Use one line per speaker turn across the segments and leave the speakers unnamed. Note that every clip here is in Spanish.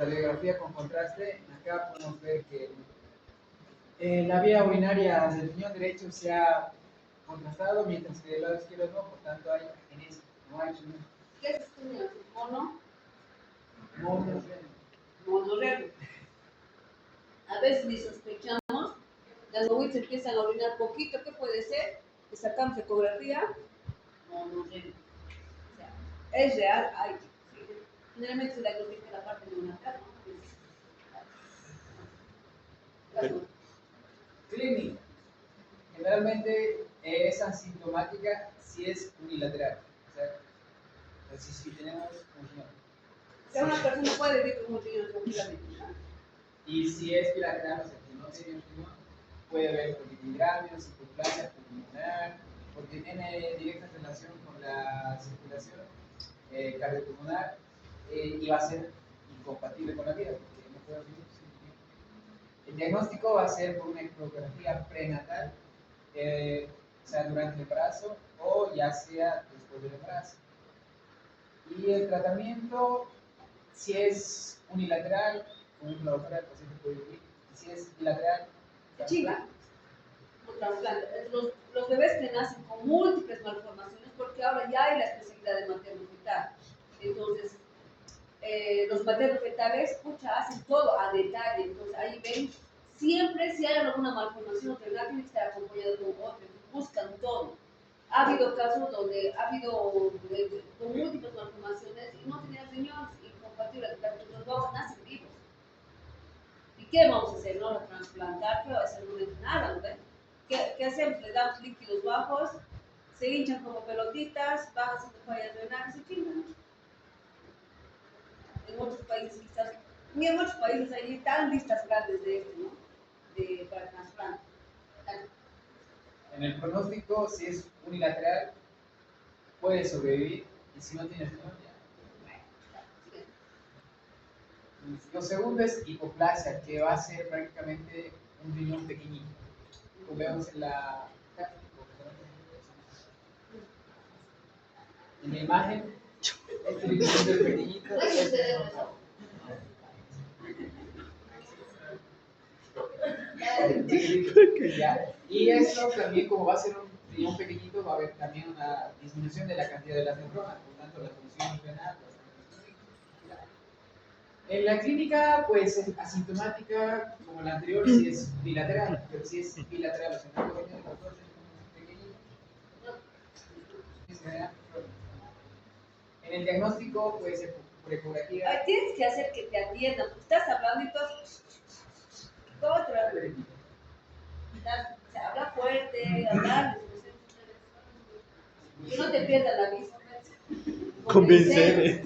radiografía con contraste, acá podemos ver que la vía urinaria del riñón derecho se ha contrastado, mientras que del lado izquierdo no, por tanto hay agenesis, no hay riñón.
¿Qué es esto?
Monorrea.
Monorrea. A veces ni sospechamos, las guaguitas empiezan a orinar poquito, ¿qué puede ser? Le sacamos ecografía, monorrea. O sea, es real, hay. Generalmente se diagnostica en la parte neonatal, ¿no?
Clínica. Generalmente es asintomática si es unilateral. O sea, si tenemos un riñón.
O sea, una persona puede vivir con un riñón tranquilamente, ¿no?
Y si es bilateral, o sea, que no tiene un riñón, puede haber polipidgramios, hipoplasia pulmonar, porque tiene directa relación con la circulación cardiopulmonar y va a ser incompatible con la vida, porque no puede vivir sin riñón. El diagnóstico va a ser por una ecografía prenatal, o sea, durante el embarazo o ya sea después del embarazo. Y el tratamiento, si es unilateral, con una doctora el paciente puede vivir, y si es bilateral,
Chinga. Los bebés que nacen con múltiples malformaciones, porque ahora ya hay la especialidad de materno fetal. Entonces, los maternos fetales, pucha, hacen todo a detalle. Entonces, ahí ven, siempre si hay alguna malformación renal, tiene que estar acompañado con otro. Buscan todo. Ha habido casos donde ha habido con múltiples malformaciones y no tenían riñones incompatibles, los huevos nacen vivos. ¿Y qué vamos a hacer? ¿No? Transplantar, ¿qué va a hacer? No es nada, ¿no? ¿Qué hacemos? Le damos líquidos bajos, se hinchan como pelotitas, van haciendo fallas renales y chingan. En otros países quizás, ni en muchos países hay tan listas grandes de esto, ¿no? Para trasplante.
En el pronóstico, si es unilateral, puede sobrevivir, y si no tiene riñón, ya. Lo segundo es hipoplasia, que va a ser prácticamente un riñón pequeñito. Como vemos en la imagen, este riñón pequeñito es ya. Y esto también, como va a ser un riñón pequeñito, va a haber también una disminución de la cantidad de las neuronas, por tanto la función renal. En la clínica, pues es asintomática, como la anterior, si es bilateral, pero si es bilateral, o sea, no puede tener los dos pequeñitos. En el diagnóstico, pues por ecografía.
Tienes que hacer que te atiendan, porque estás hablando y todo. ¿Cómo te va a ver? O sea, habla fuerte, hablar. Que no te pierdas la vista.
Convencer.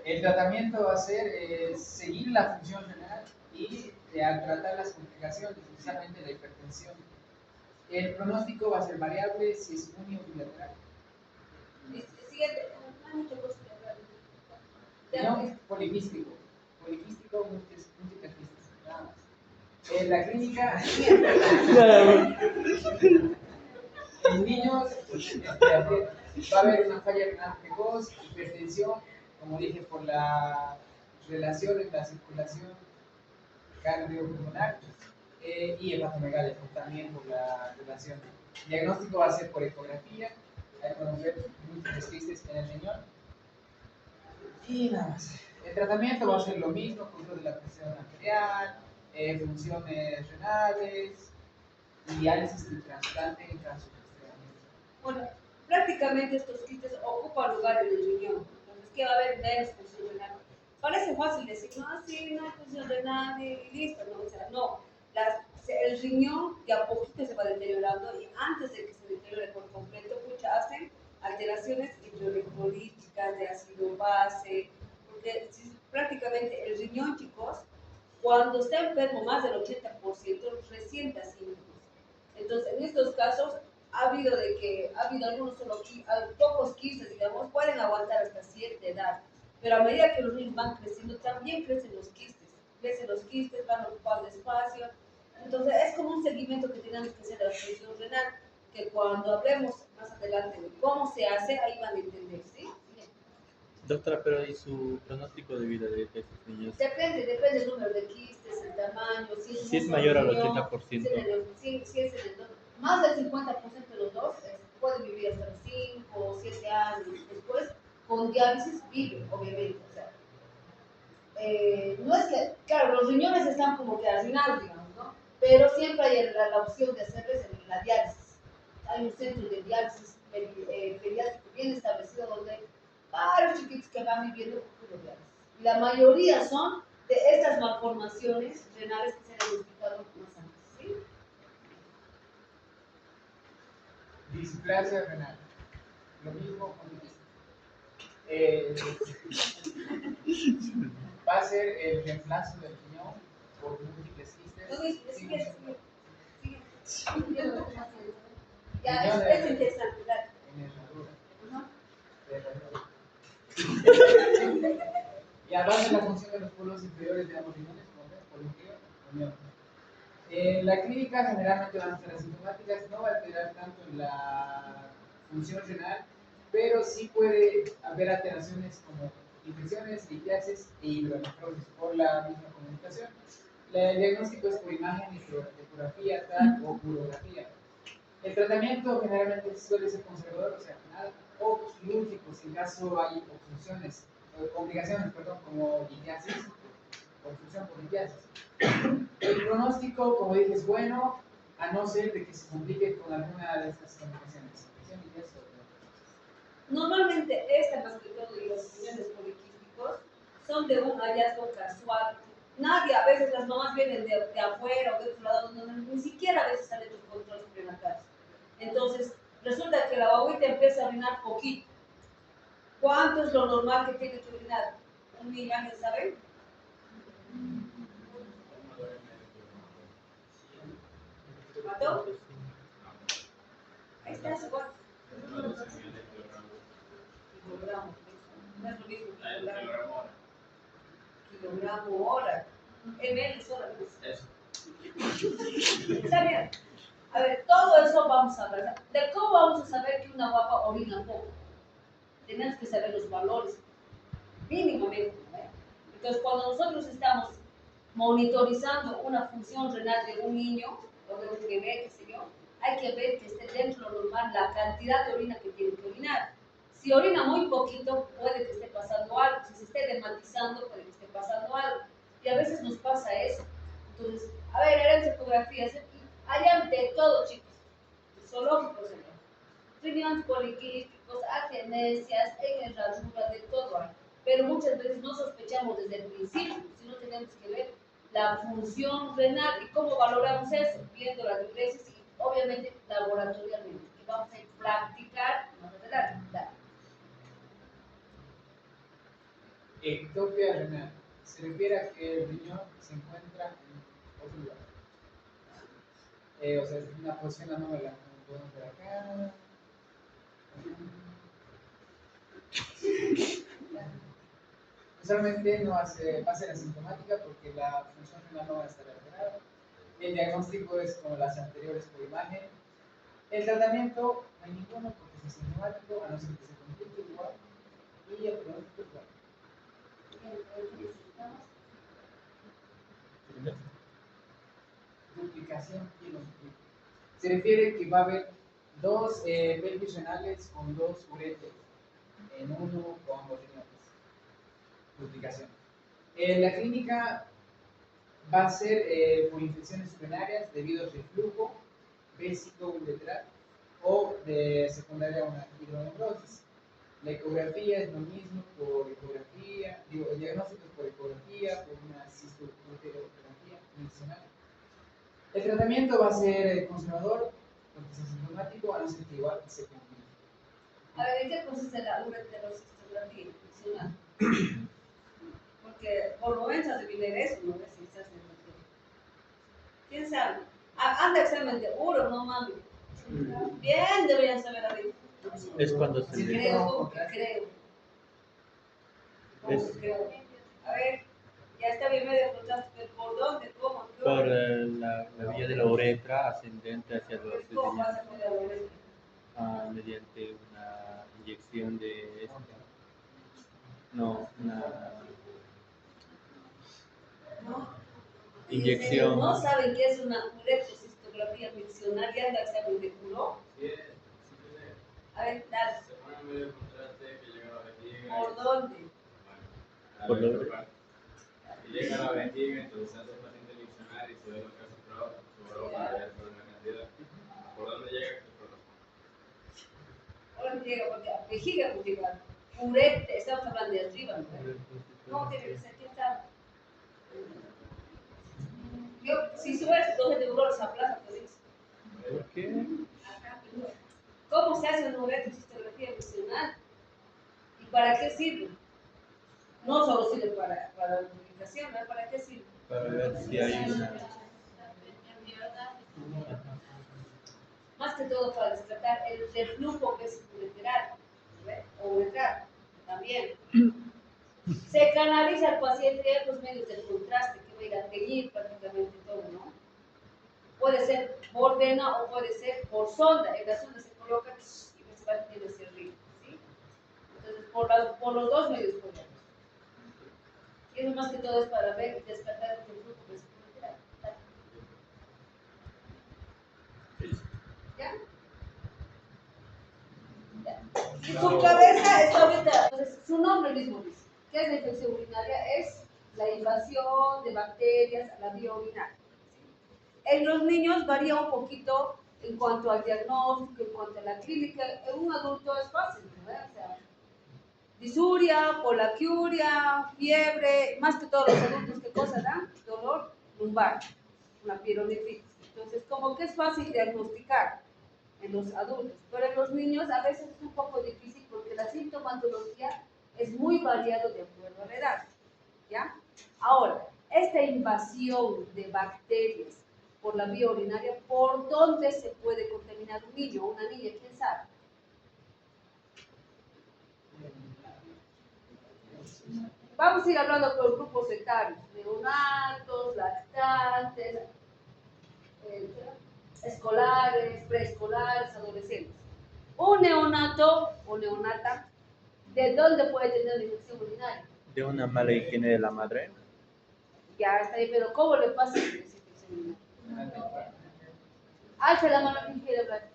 El tratamiento va a ser seguir la función renal y al tratar las complicaciones, especialmente la hipertensión. El pronóstico va a ser variable si es uni o bilateral.
Siguiente,
Poliquístico, múltiples quistes, nada más. En la clínica, en niños, va a haber una falla renal precoz, hipertensión, como dije, por la relación en la circulación cardiopulmonar y hepatomegalia, también por la relación. El diagnóstico va a ser por ecografía, ahí podemos ver múltiples quistes en el riñón. Y nada más. El tratamiento va a ser lo mismo, control de la presión arterial, funciones renales y diálisis y trasplante en caso de.
Bueno, prácticamente estos quistes ocupan lugar en el riñón. Entonces, ¿qué va a haber menos función renal? Parece fácil decir, no, sí, no hay función renal y listo, ¿no? O sea, no. El riñón de a poquito se va deteriorando y antes de que se deteriore por completo, hacen alteraciones hidroelectrolíticas de ácido base, porque prácticamente el riñón, chicos, cuando está enfermo más del 80%, resiente síntomas. Entonces, en estos casos, ha habido algunos pocos quistes, digamos, pueden aguantar hasta cierta edad, pero a medida que los niños van creciendo, también crecen los quistes, van ocupando espacio. Entonces, es como un seguimiento que tenemos que hacer de la función renal. que cuando hablemos más adelante de cómo se hace, ahí van a entender, ¿sí?
Doctora, pero ¿y su pronóstico de vida de estos niños?
Depende del número de quistes, el tamaño,
Si es mayor al
riñón,
80%.
si es en el más del 50% de los dos pueden vivir hasta los 5 o 7 años. Después, con diálisis vive, obviamente. O sea, no es que, claro, los riñones están como que arruinados, digamos, ¿no? Pero siempre hay la opción de hacerles la diálisis. Hay un centro de diálisis pediátrico bien establecido donde varios chiquitos que van viviendo con puro diálisis. Y la mayoría son de estas malformaciones renales que se han diagnosticado más antes, ¿sí?
Displasia renal. Lo mismo con va a ser el reemplazo del riñón por múltiples quistes.
Ya, es interesante, dale.
En herradura.
¿No?
De herradura. Y además de la función de los polos inferiores de ambos riñones, por inferior, unión. En la clínica generalmente van a ser asintomáticas, no va a alterar tanto en la función renal, pero sí puede haber alteraciones como infecciones, litiasis e hidronefrosis por la misma comunicación. El diagnóstico es por imagen, ecografía, TAC o urografía. El tratamiento generalmente suele ser conservador, o sea, nada, o quirúrgico si en caso hay complicaciones, como litiasis, obstrucción por litiasis. El pronóstico, como dije, es bueno, a no ser de que se complique con alguna de estas complicaciones.
Normalmente esta, más que todo, y los riñones poliquísticos son de un hallazgo casual. Nadie, a veces las mamás vienen de afuera o de otro lado, donde ni siquiera a veces salen los controles prenatales. Entonces, resulta que la guaguita empieza a orinar poquito. ¿Cuánto es lo normal que tiene que orinar? ¿Un niño, alguien sabe? ¿Mató? Ahí está, igual. Kilogramo. No es lo mismo kilogramo hora. ml hora. Está bien. A ver, todo eso vamos a hablar. ¿De cómo vamos a saber que una guapa orina poco? Tenemos que saber los valores, mínimamente. ¿Eh? Entonces, cuando nosotros estamos monitorizando una función renal de un niño o de un bebé, qué sé yo, hay que ver que esté dentro de lo normal la cantidad de orina que tiene que orinar. Si orina muy poquito, puede que esté pasando algo. Si se esté dermatizando, puede que esté pasando algo. Y a veces nos pasa eso. Entonces, a ver, eran ecografías. Hayan de todo, chicos. Zoológicos, señor. Riñones poliquísticos, agenesias, en herradura, de todo hay. Pero muchas veces no sospechamos desde el principio, sino tenemos que ver la función renal y cómo valoramos eso, viendo las regresiones y obviamente laboratorialmente, que vamos a practicar más adelante. Dale.
Ectopia renal se refiere a que el riñón se encuentra en otro lugar. O sea, es una posición anómala, como podemos ver acá. Usualmente no va a ser asintomática porque la función renal no va a estar alterada. El diagnóstico es como las anteriores por imagen. El tratamiento no hay ninguno porque es asintomático, a no ser que se complique igual. Y el pronóstico igual. Duplicación y no duplica. Se refiere que va a haber dos pelvis renales con dos uretes en uno con ambos riñones. Duplicación. La clínica va a ser por infecciones urinarias debido al reflujo vésico-uretral o de secundaria a una hidronefrosis. La ecografía es lo mismo por ecografía, el diagnóstico es por ecografía, por una cistourterografía medicinal. El tratamiento va a ser conservador, porque es asintomático, a no ser que igual se complique.
A ver, ¿en qué consiste la ureterocistografía funcional? Porque por lo menos se viene eso, no sé si se hace. ¿Quién sabe? Anda examen de uro, no mami. Bien, deberían saber ahorita.
Es cuando se
Sí,
le...
Creo. Creo. A ver, ya está bien medio contaste, pero ¿por dónde? ¿Cómo?
por la vía de la uretra ascendente hacia los
¿Cómo
riñones,
pasa con la uretra?
mediante una inyección de no, una
¿No?
inyección.
¿No saben qué es una uretrocistografía miccional? ¿Ya anda examen de culo? A ver, dale.
Se pone un medio contraste que llega a la vejiga.
¿Por dónde?
Por la
Por
uretra.
y llega a la vejiga, entonces hace el paciente miccionar y se ve lo que hace su broma para ver por una cantidad. ¿Por dónde llega?
Ahora me llega, porque a vejiga no llega. Uretra, estamos hablando de arriba, ¿no? ¿Cómo tiene que ser? ¿Quién sabe? Yo, si subes 12 neuronas a plaza, pues dices,
¿Por qué?
¿cómo se hace una uretrocistografía miccional? ¿Y para qué sirve? No solo sirve para la comunicación, ¿no? ¿Para qué sirve?
Para ver si hay una.
Más que todo para descartar el reflujo que es uretral, ¿ves? O uretral, también. Se canaliza al paciente los medios del contraste, que va a ir a teñir prácticamente todo, ¿no? Puede ser por vena o puede ser por sonda. En la sonda se coloca y se va teniendo ese ritmo, ¿sí? Entonces, por los dos medios podemos. Y eso más que todo es para ver y descartar el reflujo que es uretral. ¿Ya? Su cabeza está ahorita, entonces su nombre mismo dice, ¿qué es la infección urinaria? Es la invasión de bacterias a la vía urinaria. En los niños varía un poquito en cuanto al diagnóstico, en cuanto a la clínica. En un adulto es fácil, ¿no? O sea, disuria, polaquiuria, fiebre, más que todos los adultos, ¿qué cosa dan? Dolor lumbar, una pielonefritis. Entonces, como que es fácil diagnosticar en los adultos, pero en los niños a veces es un poco difícil porque la sintomatología es muy variado de acuerdo a la edad, ¿ya? Ahora, esta invasión de bacterias por la vía urinaria, ¿por dónde se puede contaminar un niño o una niña? ¿Quién sabe? Vamos a ir hablando por grupos etarios, neonatos, lactantes, escolares, preescolares, adolescentes. Un neonato o neonata, ¿de dónde puede tener una infección urinaria?
De una mala higiene de la madre.
Ya está ahí, pero ¿cómo le pasa a esa infección urinaria? Alza la mano quien quiere hablar.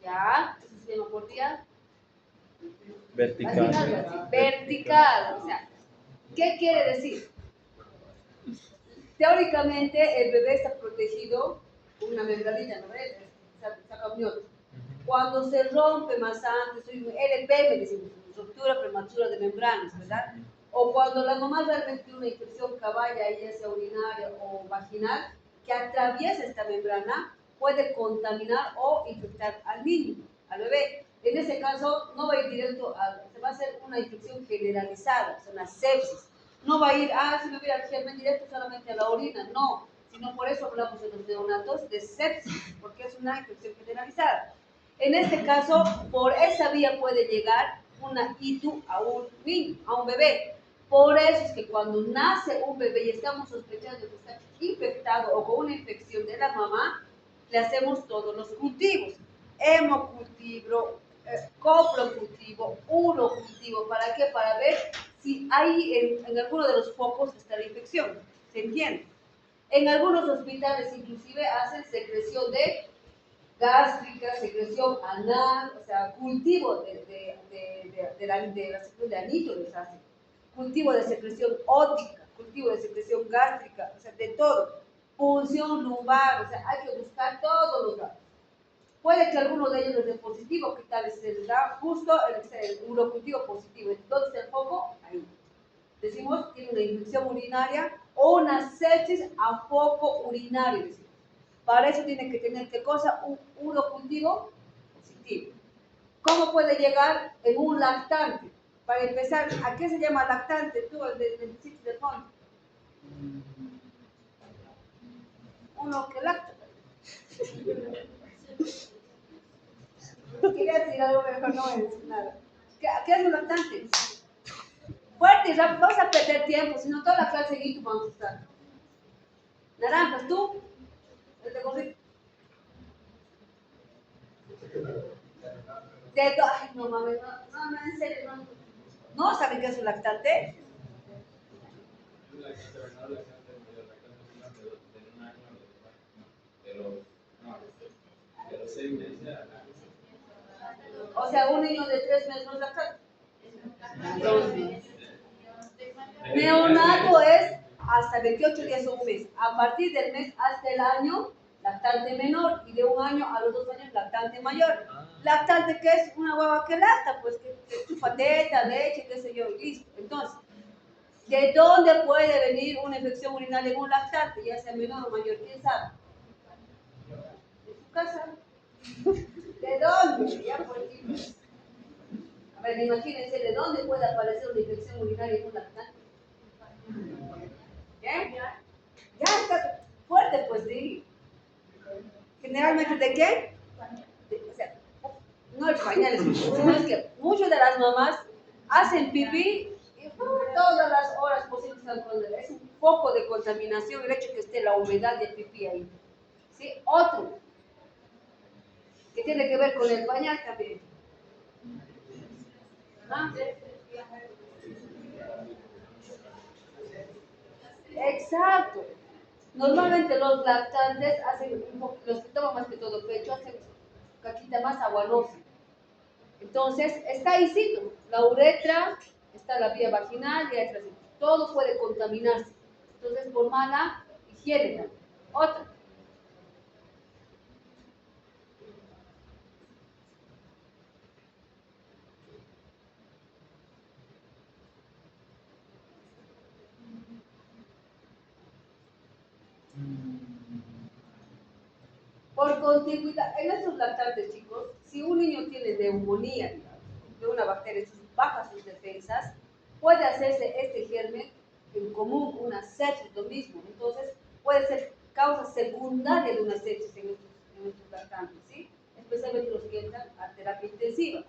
Ya, eso se llama por día.
Vertical.
Vertical, o sea, ¿qué quiere decir? Teóricamente el bebé está protegido con una membranita, ¿no ves? Saca un yodo. Cuando se rompe más antes, LP, me decimos, ruptura prematura de membranas, ¿verdad? O cuando la mamá realmente tiene una infección caballa, ya sea urinaria o vaginal, que atraviesa esta membrana, puede contaminar o infectar al niño, al bebé. En ese caso, no va a ir directo se va a hacer una infección generalizada, o sea, una sepsis. No va a ir, si me voy al germen directo solamente a la orina, no. Sino por eso hablamos de los neonatos de sepsis, porque es una infección generalizada. En este caso, por esa vía puede llegar una ITU a un niño, a un bebé. Por eso es que cuando nace un bebé y estamos sospechando que está infectado o con una infección de la mamá, le hacemos todos los cultivos. Hemocultivo, coprocultivo, urocultivo. ¿Para qué? Para ver si hay en alguno de los focos está la infección. ¿Se entiende? En algunos hospitales inclusive hacen secreción de gástrica, secreción anal, o sea, cultivo de la secreción de anillo les hacen, cultivo de secreción óptica, cultivo de secreción gástrica, o sea, de todo, punción lumbar, o sea, hay que buscar todos los datos. Puede que alguno de ellos les dé positivo, que tal vez se les da justo el urocultivo positivo, entonces el foco ahí. Decimos tiene una infección urinaria o una sepsis a foco urinario, decimos. Para eso tiene que tener, ¿qué cosa? Un urocultivo positivo. ¿Cómo puede llegar en un lactante? Para empezar, ¿a qué se llama lactante? Tú, el del sitio de fondo. Uno que lacta. Quería decir algo, pero no voy a decir nada. ¿Qué es un lactante? Fuerte y rápido, vamos a perder tiempo, si no toda la clase seguida vamos a estar. Naranjas, ¿tú? El de gorrito. Ay, no mames, no, en serio, no. ¿No saben qué es un lactante?
Un lactante menor, lactante mayor, lactante menor de un año de los 6 meses a la.
O sea, un niño de 3 meses no es lactante. Neonato es hasta 28 días o un mes. A partir del mes hasta el año, lactante menor. Y de un año a los 2 años, lactante mayor. Lactante, que es una guagua que lacta, pues que chupa teta, leche, qué sé yo, y listo. Entonces, ¿de dónde puede venir una infección urinaria en un lactante, ya sea menor o mayor? ¿Quién sabe? ¿De su casa? ¿De dónde? Ya por aquí. A ver, imagínense, ¿de dónde puede aparecer una infección urinaria en un lactante? ¿Qué? Ya está fuerte, pues sí. Generalmente, ¿de qué? O sea, no el pañal, sino es que muchas de las mamás hacen pipí y todas las horas posibles es un foco de contaminación el hecho que esté la humedad del pipí ahí. ¿Sí? Otro, que tiene que ver con el pañal también. ¿Ah? Exacto. Normalmente los lactantes hacen, los que toman más que todo pecho, hacen caquita más agualosa. Entonces, está ahícito, la uretra, está la vía vaginal y extra. Todo puede contaminarse. Entonces, por mala higiene también. Otra. Por continuidad, en estos lactantes, chicos, si un niño tiene neumonía, digamos, de una bacteria, baja sus defensas, puede hacerse este germen en común, una sepsis, lo mismo. Entonces, puede ser causa secundaria de una sepsis en estos lactantes, ¿sí? Especialmente los que entran a terapia intensiva.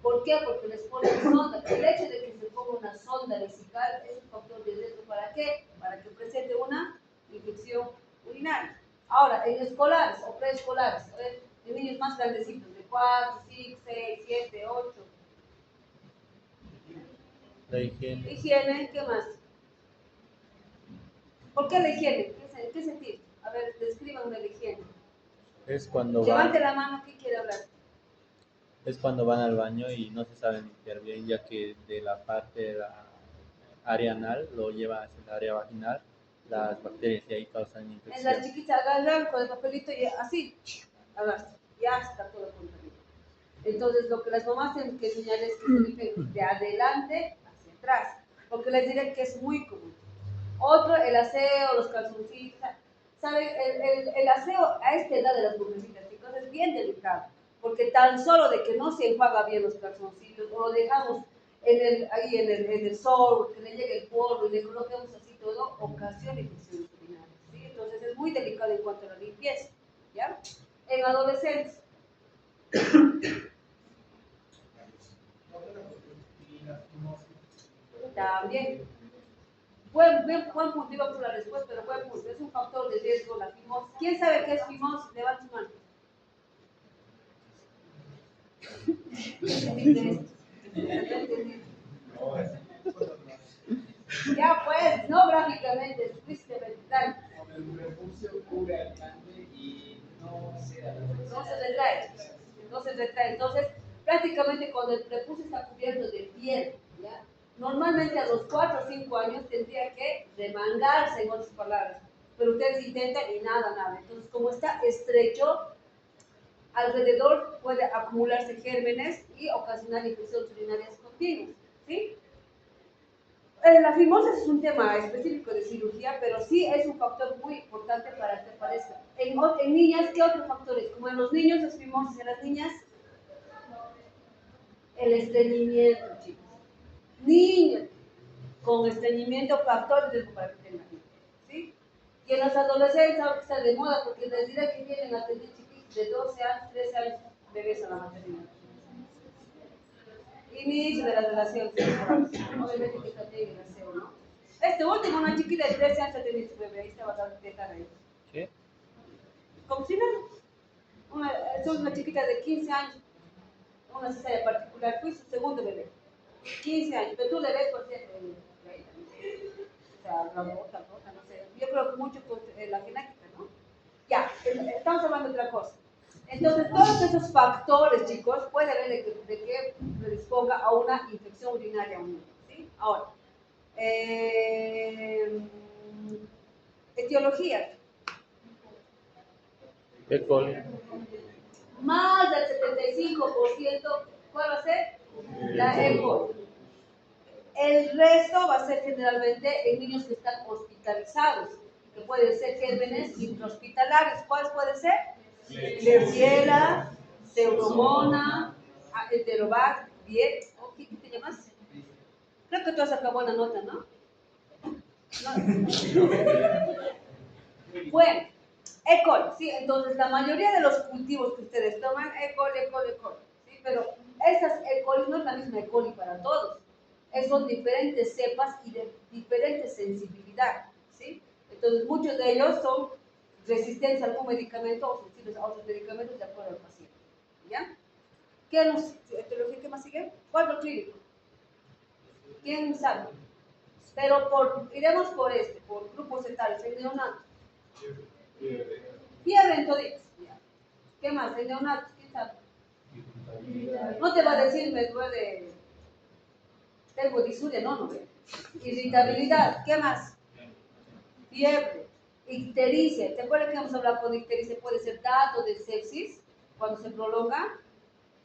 ¿Por qué? Porque les ponen sonda. El hecho de que se ponga una sonda vesical es un factor de riesgo. ¿Para qué? Para que presente una infección urinaria. Ahora, en escolares o preescolares, en niños más grandecitos, de 4, 5, 6, 7, 8.
La higiene.
Higiene, ¿qué más? ¿Por qué la higiene? ¿En qué sentido? A ver, descríbanme la higiene.
Es cuando
Levante
van,
la mano, ¿qué quiere hablar?
es cuando van al baño y no se saben limpiar bien, ya que de la parte de la área anal lo lleva hacia el área vaginal, las bacterias y ahí causan
En las
infección.
chiquitas agarran con el papelito y así, agarran, ya está todo contaminado. Entonces, lo que las mamás tienen que enseñar es que se limpien de adelante hacia atrás, porque les diré que es muy común. Otro, el aseo, los calzoncillos. ¿Saben? El aseo a esta edad de las mujercitas, chicos, es bien delicado, porque tan solo de que no se enjuaga bien los calzoncillos, o lo dejamos ahí en el sol, que le llegue el polvo y le coloquemos así todo, ocasiona infecciones urinarias. ¿Sí? Entonces, es muy delicado en cuanto a la limpieza. ¿Ya? En adolescentes. También. Buen punto, iba por la respuesta, pero buen punto. Es un factor de riesgo la fimosis. ¿Quién sabe qué es fimosis? Levanta su mano. Ya pues, no gráficamente, explícitamente. Dale.
Como el prepucio cubre al glande y no se da la
No se retrae. No se retrae. Entonces, prácticamente cuando el prepucio está cubierto de piel, ¿ya? Normalmente a los 4 o 5 años tendría que remangarse, en otras palabras. Pero ustedes intentan y nada. Entonces, como está estrecho, alrededor puede acumularse gérmenes y ocasionar infecciones urinarias continuas. ¿Sí? La fimosis es un tema específico de cirugía, pero sí es un factor muy importante para que aparezca. En niñas, ¿qué otros factores? Como en los niños, las fimosis en las niñas, el estreñimiento, chicos. Niños con estreñimiento, factor de riesgo para que tengan. ¿Sí? Y en los adolescentes, ahora que está de moda, porque les diré que vienen a tener chiquitos de 12 años, 13 años, bebés a la maternidad. Inicio de las relaciones sexuales. Obviamente que también el aseo, ¿no? Este último, una chiquita de 13 años tenía su bebé, ahí estaba dejar ahí.
¿Qué?
Como si nada. Es una chiquita de 15 años, una cesárea particular, fue su segundo bebé. 15 años, pero tú le ves por cierto, o sea, la bota, no sé. Yo creo que mucho por la genética, ¿no? Ya, estamos hablando de otra cosa. Entonces, todos esos factores, chicos, puede haber de que predisponga a una infección urinaria a un niño, ¿sí? Ahora, etiología.
E. coli.
Más del 75%, ¿cuál va a ser? La E. coli. El resto va a ser generalmente en niños que están hospitalizados, que pueden ser gérmenes intrahospitalarios. ¿Cuáles pueden ser? Klebsiella, Pseudomonas, Enterovac, bien. ¿Qué te llamas? Creo que tú has sacado buena nota, ¿no? Bueno, E. coli, ¿sí? Entonces, la mayoría de los cultivos que ustedes toman, E. coli, E. coli, E. coli, ¿sí? Pero estas E. coli no es la misma E. coli para todos. Son diferentes cepas y de diferente sensibilidad, ¿sí? Entonces, muchos de ellos son resistentes a algún medicamento o sensibles a otros medicamentos de acuerdo al paciente, ¿ya? ¿Qué más sigue? Cuadro clínico. ¿Quién sabe? Pero iremos por grupos etarios, el neonato. Fiebre en toditos. ¿Qué más? El neonato, ¿quién sabe? No te va a decir, me duele, tengo disuria, no. Irritabilidad, ¿qué más? Fiebre, ictericia. ¿Te acuerdas que hemos hablado con ictericia? Puede ser dato de sepsis, cuando se prolonga.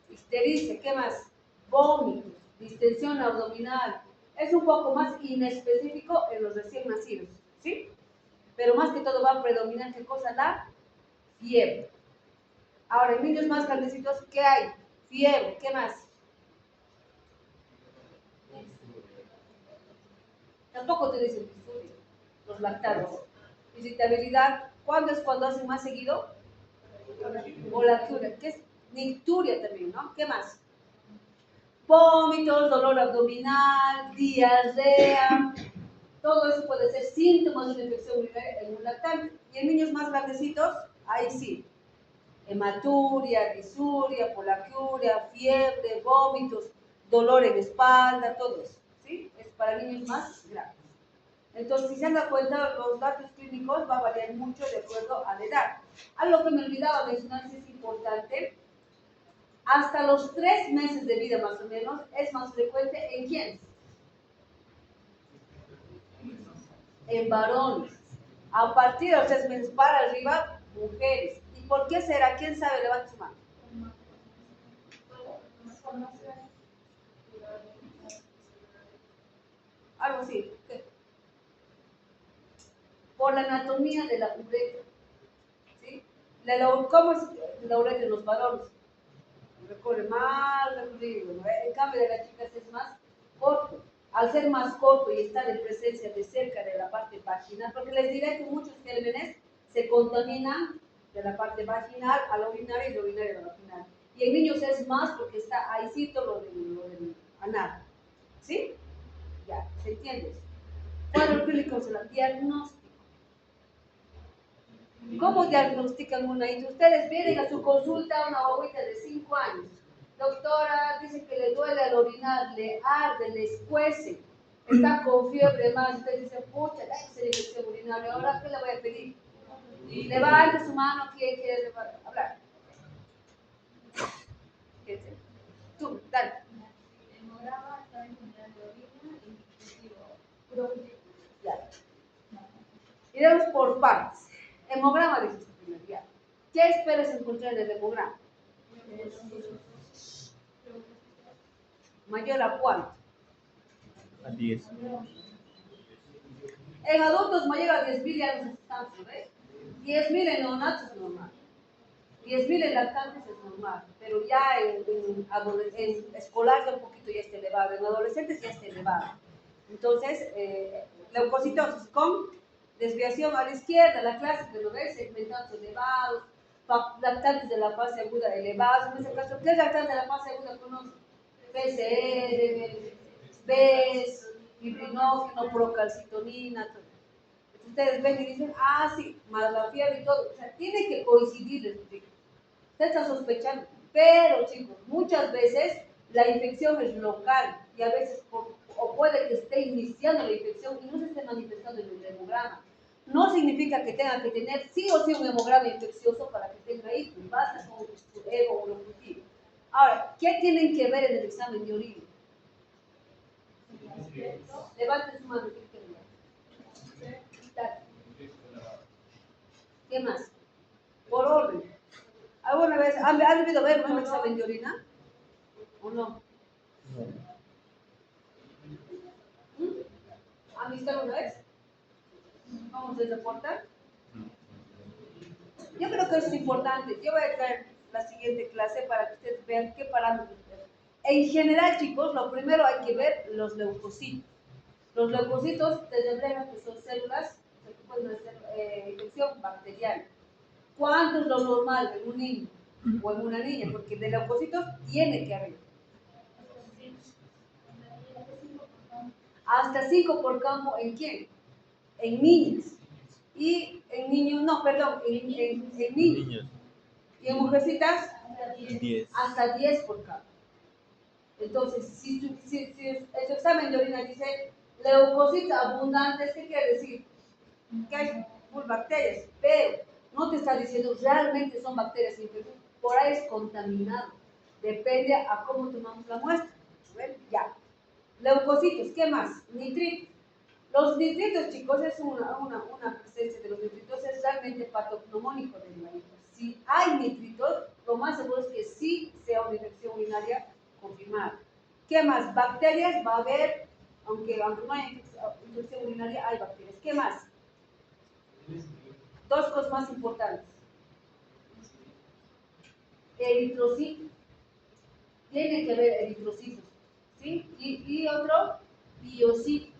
Ictericia, ¿qué más? Vómitos, distensión abdominal. Es un poco más inespecífico en los recién nacidos, ¿sí? Pero más que todo va a predominar, ¿qué cosa? La fiebre. Ahora, en niños más grandecitos, ¿qué hay? Fiebre, ¿qué más? Tampoco te dicen disuria, los lactantes. Irritabilidad, ¿cuándo es cuando hacen más seguido? Volatura, que es nicturia también, ¿no? ¿Qué más? Vómitos, dolor abdominal, diarrea, todo eso puede ser síntomas de una infección urinaria en un lactante. Y en niños más grandecitos, ahí sí, hematuria, disuria, polaquiuria, fiebre, vómitos, dolor en espalda, todo eso, ¿sí? Es para niños más grandes. Entonces, si se han dado cuenta, los datos clínicos van a variar mucho de acuerdo a la edad. Algo que me olvidaba mencionar, si es importante, hasta los 3 meses de vida más o menos, es más frecuente en quiénes? En varones. A partir de los 3 meses para arriba, mujeres. ¿Y por qué será? ¿Quién sabe? Levanta su mano. Algo así. ¿Qué? Por la anatomía de la uretra. ¿Sí? ¿Cómo es la uretra de los varones? Recorre más recorrido, ¿no? En cambio de las chicas es más corto. Al ser más corto y estar en presencia de cerca de la parte vaginal, porque les diré que muchos gérmenes se contaminan de la parte vaginal a la urinaria y la urinaria a la vaginal. Y en niños es más porque está ahícito lo del anal. ¿Sí? Ya, ¿se entiende? Cuadro clínico es el diagnóstico. ¿Cómo diagnostican una hija? Ustedes vienen a su consulta a una guaguita de 5 años. Doctora, dice que le duele al orinar, le arde, le escuece, está con fiebre más. Usted dice, pucha, la infección urinaria, ¿ahora qué le voy a pedir? Y levante su mano, ¿quién quiere hablar? Tú, dale. Ya. Iremos por partes. Hemograma, dice usted primero, ya. ¿Qué esperas encontrar en el hemograma? ¿Mayor a cuánto?
A 10.
En adultos mayor a 10.000 ya no se están, ¿ves? 10.000 en neonatos es normal. 10.000 en lactantes es normal, pero ya en escolar ya un poquito ya está elevado, en adolescentes ya está elevado. Entonces, leucocitosis con desviación a la izquierda, la clásica, ¿lo ves? Segmentados elevados, lactantes de la fase aguda elevados. En ese caso, ¿qué lactantes de la fase aguda conoce? PCR, BES, fibrinógeno, procalcitonina, todo. Ustedes ven y dicen, ah, sí, más la fiebre y todo. O sea, tiene que coincidir el pico. Usted está sospechando, pero chicos, muchas veces la infección es local y a veces o puede que esté iniciando la infección y no se esté manifestando en el hemograma. No significa que tenga que tener sí o sí un hemograma infeccioso para que tenga ahí, basta con su ego o lo positivo. Ahora, ¿qué tienen que ver en el examen de orina? Levanten su mano. ¿Qué más? Por orden. ¿Alguna vez han debido ver un examen de orina? ¿O no? ¿Han visto alguna vez? ¿Cómo se reporta? Yo creo que eso es importante. Yo voy a traer la siguiente clase para que ustedes vean qué parámetros tenemos. En general, chicos, lo primero hay que ver los leucocitos. Los leucocitos te reflejan que son células que pueden hacer infección bacteriana. ¿Cuánto es lo normal en un niño o en una niña? Porque de leucocitos tiene que haber. Hasta 5 por campo, ¿en quién? En niños. Y en niños, no, perdón, en niños. Y en mujercitas,
10.
hasta 10 por campo. Entonces, si el examen de orina dice leucocitos abundantes, ¿qué quiere decir? Que hay full bacterias, pero no te está diciendo realmente son bacterias infecciosas, por ahí es contaminado. Depende a cómo tomamos la muestra. ¿Ven? Ya. Leucocitos, ¿qué más? Nitritos. Los nitritos, chicos, es una presencia de los nitritos, es realmente patognomónico del maíz. Si hay nitritos, lo más seguro es que sí sea una infección urinaria confirmada. ¿Qué más? Bacterias va a haber, aunque no haya infección urinaria, hay bacterias. ¿Qué más? Dos cosas más importantes. Eritrocitos. Tiene que haber eritrocitos. ¿Sí? Y otro, biocitos.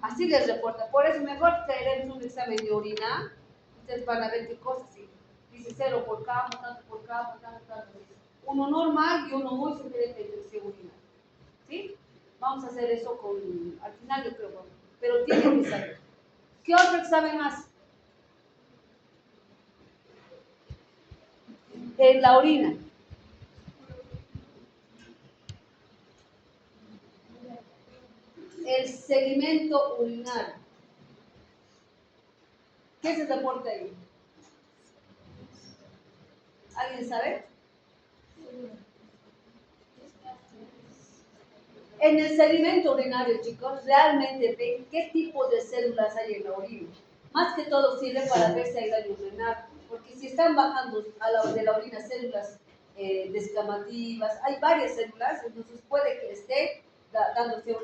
Así les reporta. Por eso mejor traeremos un examen de orina. Ustedes van a ver qué cosas. ¿Sí? Dice 0 por campo, tanto por campo, tanto. Uno normal y uno muy sugerente de infección urinaria. ¿Sí? Vamos a hacer eso al final yo creo. Pero tienen que saber. ¿Qué otro examen más? En la orina. El sedimento urinario. ¿Qué se reporta ahí? ¿Alguien sabe? En el sedimento urinario, chicos, realmente ven qué tipo de células hay en la orina. Más que todo sirve para ver si hay daño renal, porque si están bajando a la de la orina células descamativas, hay varias células, entonces puede que esté dándose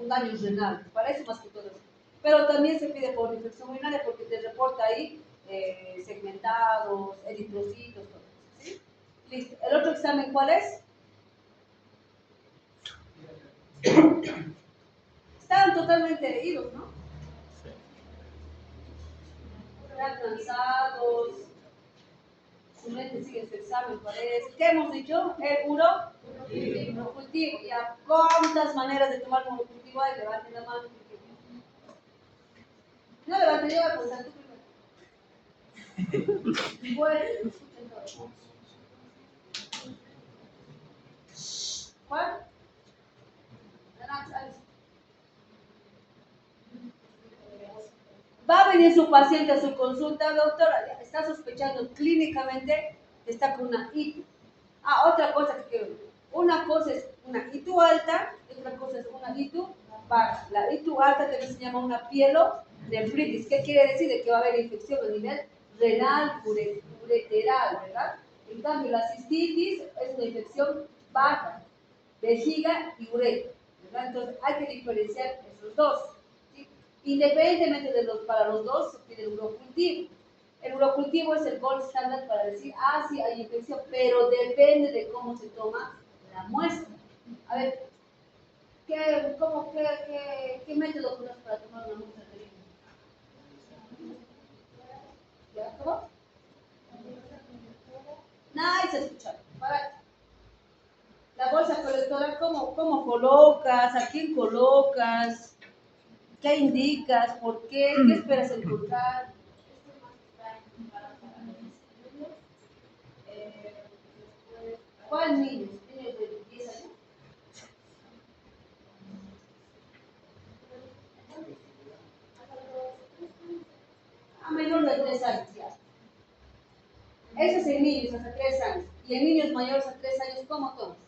un daño renal. Para eso más que todo. Pero también se pide por infección urinaria porque te reporta ahí segmentados, eritrocitos, todo eso. ¿Sí? Listo. ¿El otro examen cuál es? Estaban totalmente heridos, ¿no?
Sí.
Están cansados. Su mente sigue en su examen, parece. ¿Qué hemos dicho? El urocultivo. ¿Ya cuántas maneras de tomar urocultivo hay? Levanten la mano. No levanten, yo voy a contar tú primero. Bueno, escuchen todo. ¿Cuál? Va a venir su paciente a su consulta, doctora, está sospechando clínicamente que está con una ITU. Otra cosa que quiero decir. Una cosa es una ITU alta y otra cosa es una ITU baja. La ITU alta también se llama una pielonefritis. ¿Qué quiere decir? De que va a haber infección a nivel renal, ureteral, ¿verdad? En cambio, la cistitis es una infección baja, vejiga y uretra, ¿verdad? Entonces, hay que diferenciar esos dos. ¿Sí? Independientemente para los dos, se pide el urocultivo. El urocultivo es el gold standard para decir, sí hay infección, pero depende de cómo se toma la muestra. A ver, ¿qué método conoces para tomar una muestra de orina? ¿Ya? ¿Cómo? Nadie se escucha. Para la bolsa colectora, ¿cómo colocas? ¿A quién colocas? ¿Qué indicas? ¿Por qué? ¿Qué esperas encontrar? ¿Cuál niños? ¿Niños de 10 años? A menor de 3 años ya. Eso es en niños hasta 3 años. Y en niños mayores a 3 años, ¿cómo tomas?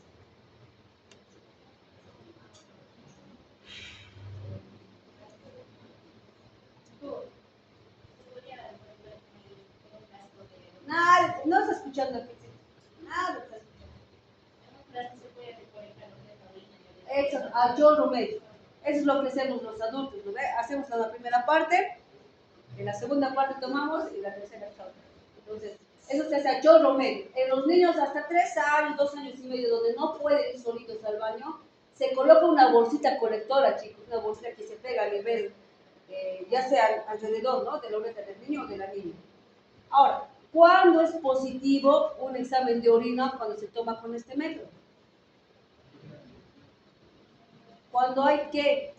Nada, no está escuchando aquí. Nada está escuchando. Eso, a chorro medio. Eso es lo que hacemos los adultos, ¿no ve? Hacemos la primera parte, en la segunda parte tomamos y la tercera chorro. Entonces, eso se hace a chorro medio. En los niños hasta 3 años, 2 años y medio, donde no pueden ir solitos al baño, se coloca una bolsita colectora, chicos, una bolsita que se pega a nivel, ya sea alrededor, ¿no? De la oreja del niño o de la niña. Ahora, ¿cuándo es positivo un examen de orina cuando se toma con este método? Cuando hay que...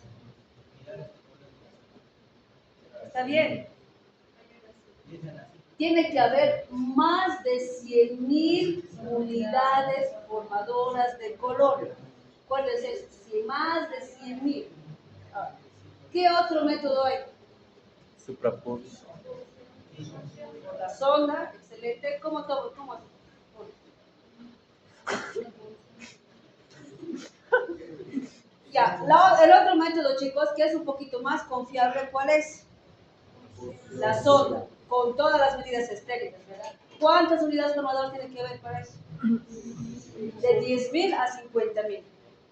¿Está bien? Tiene que haber más de 100.000 unidades formadoras de color. ¿Cuál es eso? Más de 100.000. ¿Qué otro método hay?
Suprapúbico.
La sonda, excelente. ¿Cómo todo? ¿Cómo? Ya, el otro método, chicos, que es un poquito más confiable, ¿cuál es? La sonda, con todas las medidas estériles, ¿verdad? ¿Cuántas unidades formadoras tiene que haber para eso? De 10.000 a 50.000.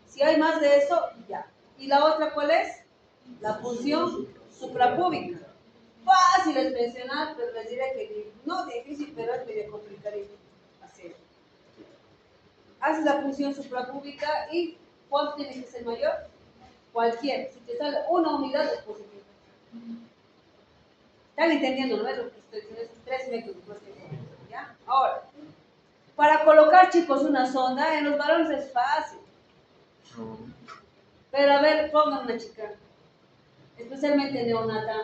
Si hay más de eso, ya. ¿Y la otra cuál es? La punción suprapúbica. Fácil es mencionar, pero les diré que no difícil, pero es medio complicadito hacer. Haces la punción suprapúbica y ¿cuánto tiene que ser mayor? Cualquier. Si te sale una unidad es positivo. ¿Están entendiendo, no es lo que estoy diciendo? Esos 3 métodos. ¿Ya? Ahora, para colocar, chicos, una sonda en los varones es fácil. Pero a ver, pongan una chica, especialmente neonata.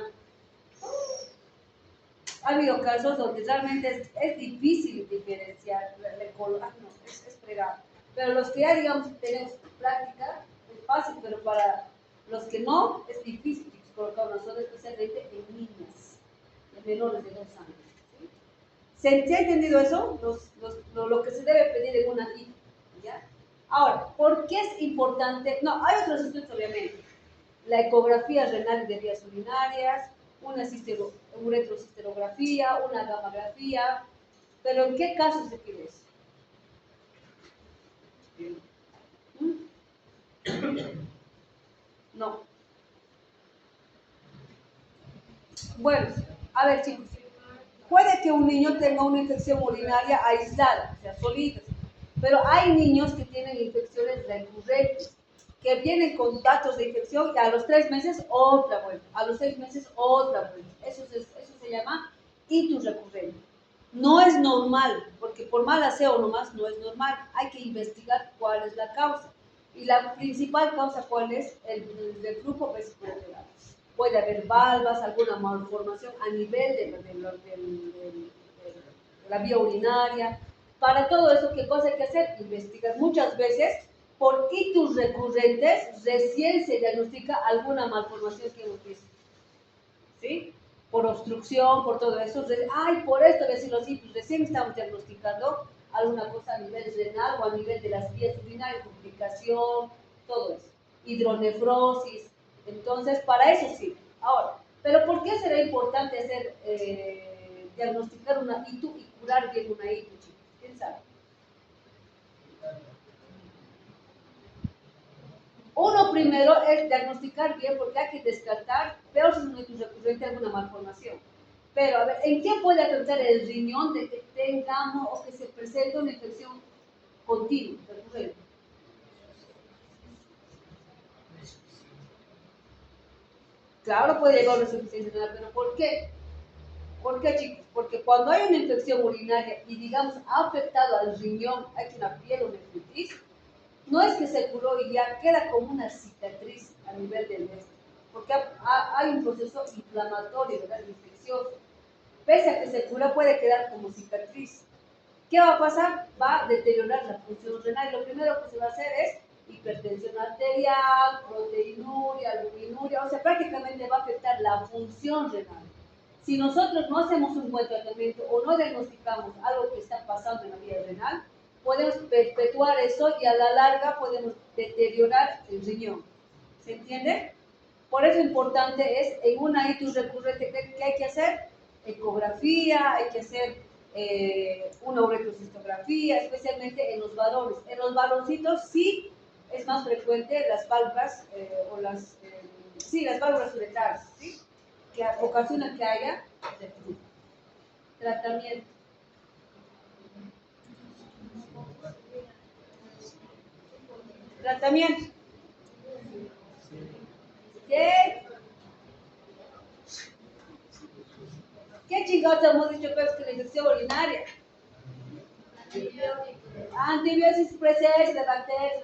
Ha habido casos donde realmente es difícil diferenciar el color. No, es fregado. Pero los que ya, digamos, tenemos práctica, es fácil, pero para los que no, es difícil colocar una sonda, especialmente en niñas, en menores de 2 años. ¿Sí? ¿Se ha entendido eso? Lo que se debe pedir en una I. ¿Ya? Ahora, ¿por qué es importante? No, hay otros estudios, obviamente. La ecografía renal de vías urinarias, una uretrocisterografía, una gamografía, pero ¿en qué casos se pide eso? No. Bueno, a ver, chicos, puede que un niño tenga una infección urinaria aislada, o sea, solita, pero hay niños que tienen infecciones recurrentes, que vienen con datos de infección y a los 3 meses otra vuelta, a los 6 meses otra vuelta. Eso se llama ictus recurrente. No es normal, porque por mal aseo nomás no es normal. Hay que investigar cuál es la causa. Y la principal causa, ¿cuál es? El grupo vesiculateral. Puede haber valvas, alguna malformación a nivel de la vía urinaria. Para todo eso, ¿qué cosa hay que hacer? Investigar. Muchas veces, por ictus recurrentes, recién se diagnostica alguna malformación que hemos visto. ¿Sí? Por obstrucción, por todo eso. Ay, por esto de sinusitis, recién estamos diagnosticando alguna cosa a nivel renal o a nivel de las vías urinarias, complicación, todo eso. Hidronefrosis. Entonces, para eso sí. Ahora, ¿pero por qué será importante hacer, diagnosticar una ITU y curar bien una ITU, chicos? ¿Quién sabe? Uno primero es diagnosticar bien porque hay que descartar, peor si es un ictus recurrente, alguna malformación. Pero, a ver, ¿en qué puede afectar el riñón de que tengamos o que se presente una infección continua, recurrente? Claro, puede llegar a una insuficiencia renal, pero ¿por qué? ¿Por qué, chicos? Porque cuando hay una infección urinaria y, digamos, ha afectado al riñón, hay una pielonefritis, no es que se curó y ya queda como una cicatriz a nivel del resto. porque hay un proceso inflamatorio, ¿verdad? Infeccioso. Pese a que se cura, puede quedar como cicatriz. ¿Qué va a pasar? Va a deteriorar la función renal. Lo primero que se va a hacer es hipertensión arterial, proteinuria, albuminuria, o sea, prácticamente va a afectar la función renal. Si nosotros no hacemos un buen tratamiento o no diagnosticamos algo que está pasando en la vía renal, podemos perpetuar eso y a la larga podemos deteriorar el riñón. ¿Se entiende? Por eso importante es, en una ictus recurrente, ¿qué hay que hacer? Ecografía, hay que hacer una uretrocistografía, especialmente en los varones. En los varoncitos sí es más frecuente las válvulas las válvulas uretrales, ¿sí? Que ocasionan que haya tratamiento. Tratamiento. ¿Qué chingados hemos dicho pues que la infección urinaria? Antibióticos presentes de bacterias.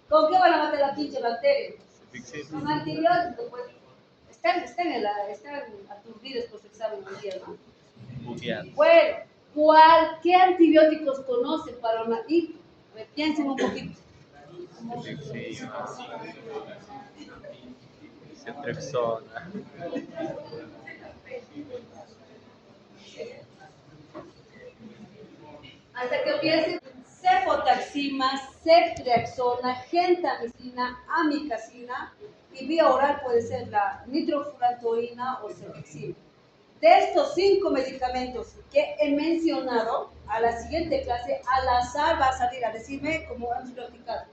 ¿Con qué van a matar la pinche bacteria? Con antibióticos, pues. Están aturdidos por su examen hoy día, ¿no? Bueno, ¿qué antibióticos conocen para una ictus? Piensen un poquito.
Ceftriaxona.
Hasta que piensen cefotaxima, ceftriaxona, gentamicina, amicacina y vía oral puede ser la nitrofurantoína o cefixima. De estos 5 medicamentos que he mencionado, a la siguiente clase al azar va a salir a decirme cómo hemos platicado.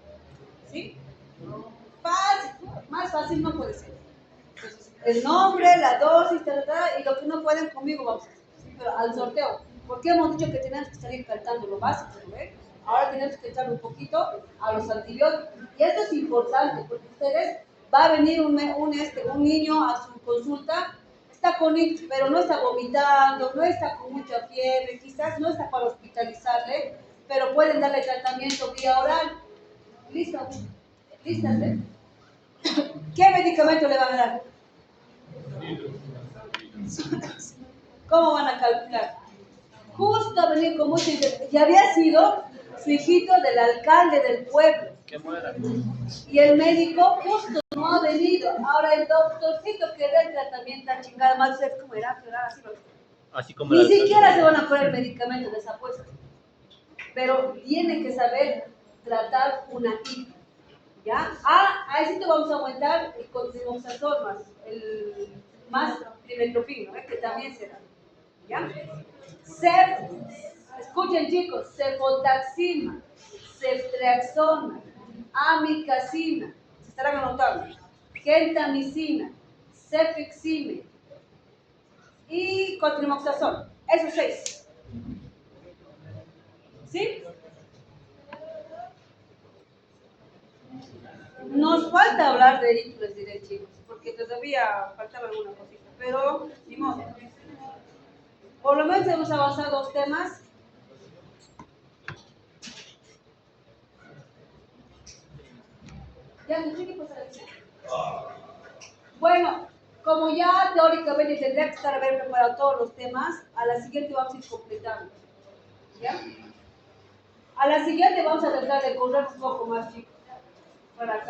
¿Sí? Fácil, más fácil no puede ser. Entonces, el nombre, la dosis, y lo que no pueden conmigo vamos a hacer. ¿Sí? Pero al sorteo. Porque hemos dicho que tenemos que salir cantando lo básico, ¿no? Ahora tenemos que echar un poquito a los antibióticos. Y esto es importante porque ustedes, va a venir un niño a su consulta, está con ictus, pero no está vomitando, no está con mucha fiebre, quizás no está para hospitalizarle, pero pueden darle tratamiento vía oral. ¿Listo? ¿Listas? ¿Qué medicamento le van a dar? ¿Cómo van a calcular? Justo a venir con mucha intensidad. Y había sido su hijito del alcalde del pueblo.
Que muera.
Y el médico justo no ha venido. Ahora el doctorcito que da el tratamiento a chingada más, ¿cómo era?
Así como
Ni siquiera se van a poner medicamentos de esa puesta. Pero tiene que saber tratar una ictus. ¿Ya? A ese te vamos a aumentar el cotrimoxazol más trimetoprim, ¿no? Que también se da. ¿Ya? Escuchen chicos, cefotaxima, ceftriaxona, amicacina, se estarán anotando, gentamicina, cefixime y cotrimoxazol. Esos 6. ¿Sí? Nos falta hablar de ictus, les diré chicos, porque todavía faltaba alguna cosita, pero ni modo. Por lo menos hemos avanzado 2 temas. ¿Ya qué pasa? Bueno, como ya teóricamente tendría que haber preparado todos los temas, a la siguiente vamos a ir completando. ¿Ya? A la siguiente vamos a tratar de correr un poco más, chicos, para acabar.